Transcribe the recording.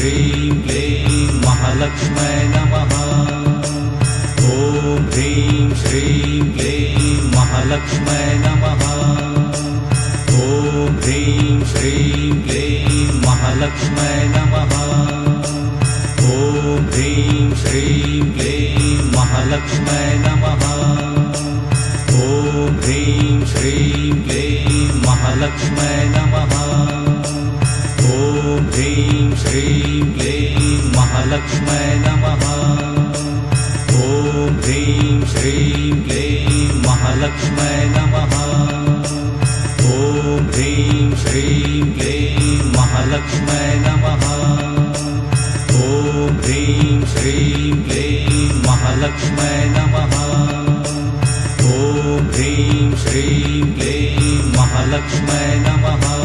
श्रीं क्लीं महालक्ष्मै नमः। ॐ ह्रीं श्रीं क्लीं महालक्ष्मै नमः। ॐ ह्रीं श्रीं क्लीं महालक्ष्मै नमः। ॐ ह्रीं श्रीं क्लीं महालक्ष्मै नमः। ॐ ह्रीं श्रीं क्लीं महालक्ष्मै नमः। ॐ ह्रीं श्रीं क्लीं महालक्ष्मै नमः। ॐ ह्रीं श्रीं क्लीं महालक्ष्मै नमः। ॐ ह्रीं श्रीं क्लीं महालक्ष्मै नमः। ॐ ह्रीं श्रीं क्लीं महालक्ष्मै नमः। ॐ ह्रीं श्रीं क्लीं महालक्ष्मै नमः।